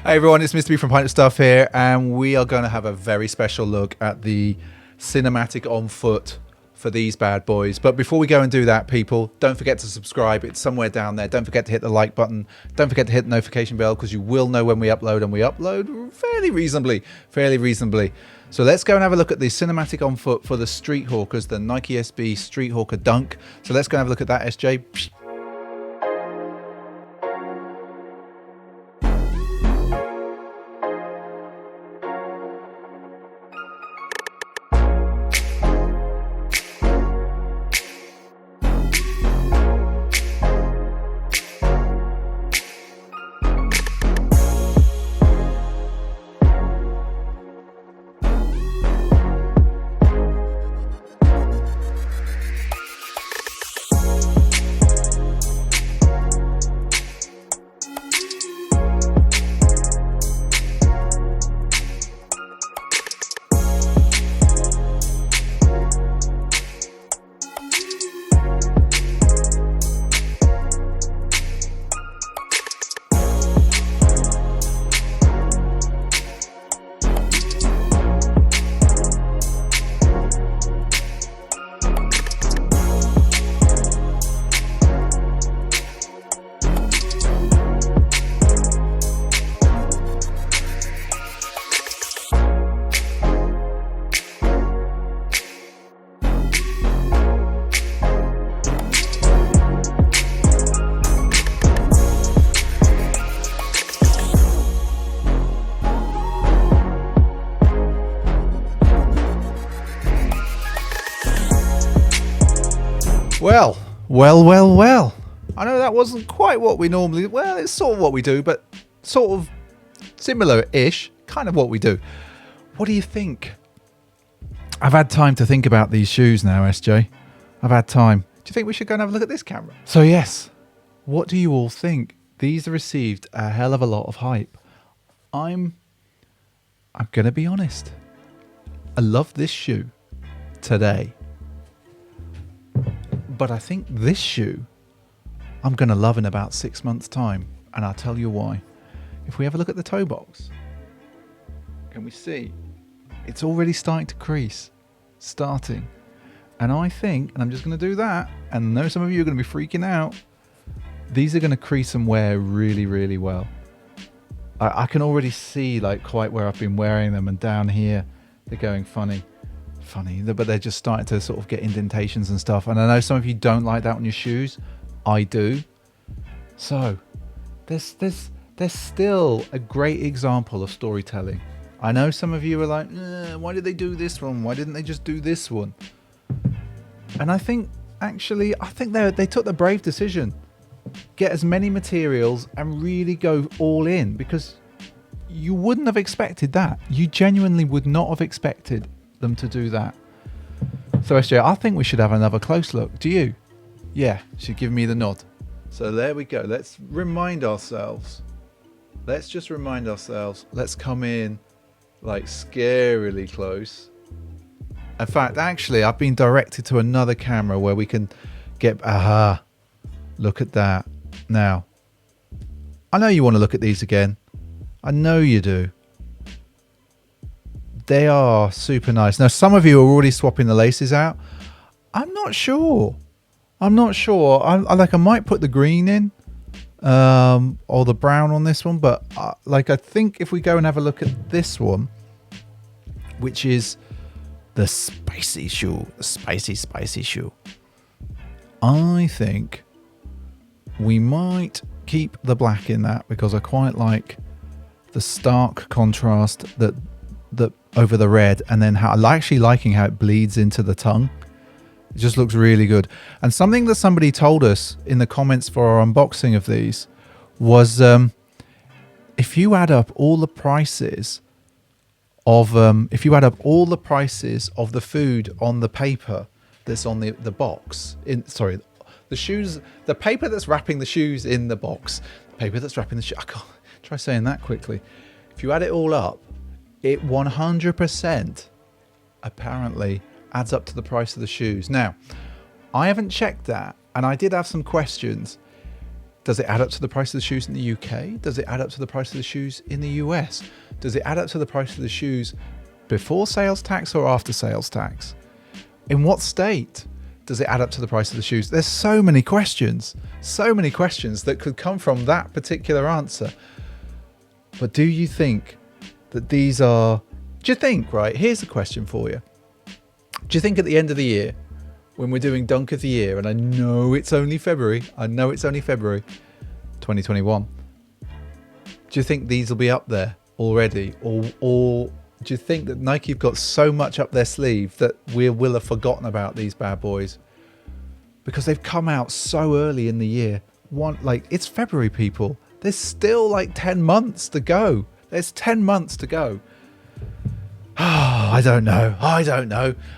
Hey everyone, it's Mr. B from Pint of Stuff here, and we are going to have a very special look at the cinematic on foot for these bad boys. But before we go and do that, people, don't forget to subscribe. It's somewhere down there. Don't forget to hit the like button. Don't forget to hit the notification bell, because you will know when we upload, and we upload fairly reasonably. So let's go and have a look at the cinematic on foot for the Street Hawkers, the Nike SB Street Hawker Dunk. So let's go and have a look at that, SJ. Well. I know that wasn't quite what we normally... Well, it's sort of what we do, but sort of similar-ish, kind of what we do. What do you think? I've had time to think about these shoes now, SJ. I've had time. Do you think we should go and have a look at this camera? So yes, what do you all think? These have received a hell of a lot of hype. I'm going to be honest. I love this shoe today. But I think this shoe I'm going to love in about 6 months' time. And I'll tell you why. If we have a look at the toe box, can we see? It's already starting to crease. Starting. And I think, and I'm just going to do that, and I know some of you are going to be freaking out, these are going to crease and wear really, really well. I can already see like quite where I've been wearing them, and down here they're going funny, but they're just starting to sort of get indentations and stuff. And I know some of you don't like that on your shoes. I do. So there's still a great example of storytelling. I know some of you are like, why did they do this one? Why didn't they just do this one? And I think they took the brave decision. Get as many materials and really go all in, because you wouldn't have expected that. You genuinely would not have expected them to do that. So SJ, I think we should have another close look. Do you? Yeah, she'd give me the nod. So there we go. Let's remind ourselves. Let's just remind ourselves. Let's come in like scarily close. In fact, actually, I've been directed to another camera where we can get... Aha! Look at that. Now, I know you want to look at these again. I know you do. They are super nice. Now, some of you are already swapping the laces out. I'm not sure. I might put the green in, or the brown on this one. But I think if we go and have a look at this one, which is the spicy shoe, spicy shoe, I think we might keep the black in that, because I quite like the stark contrast that over the red, and then actually liking how it bleeds into the tongue. It just looks really good. And something that somebody told us in the comments for our unboxing of these was, if you add up all the prices of the food on the paper that's on the box, the shoes, the paper that's wrapping the shoes in the box, the paper that's wrapping the shoe. I can't try saying that quickly. If you add it all up, it 100% apparently adds up to the price of the shoes. Now, I haven't checked that, and I did have some questions. Does it add up to the price of the shoes in the UK? Does it add up to the price of the shoes in the US? Does it add up to the price of the shoes before sales tax or after sales tax? In what state does it add up to the price of the shoes? There's so many questions that could come from that particular answer. But do you think that these are... Do you think, right, here's a question for you. Do you think at the end of the year, when we're doing Dunk of the Year, and I know it's only February 2021, do you think these will be up there already? Or do you think that Nike have got so much up their sleeve that we will have forgotten about these bad boys? Because they've come out so early in the year. It's February, people. There's still like 10 months to go. There's 10 months to go. I don't know.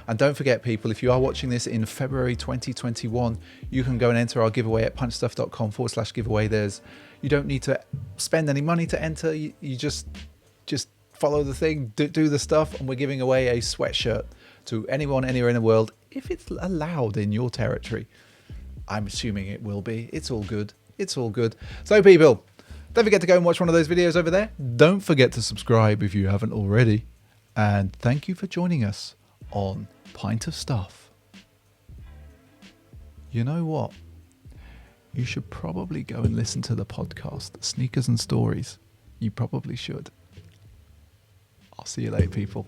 And don't forget, people, if you are watching this in February 2021, you can go and enter our giveaway at punchstuff.com/giveaway. You don't need to spend any money to enter. You just follow the thing, do the stuff, and we're giving away a sweatshirt to anyone anywhere in the world, if it's allowed in your territory. I'm assuming it will be. It's all good. So, people, don't forget to go and watch one of those videos over there. Don't forget to subscribe if you haven't already. And thank you for joining us on Pint of Stuff. You know what? You should probably go and listen to the podcast, Sneakers and Stories. You probably should. I'll see you later, people.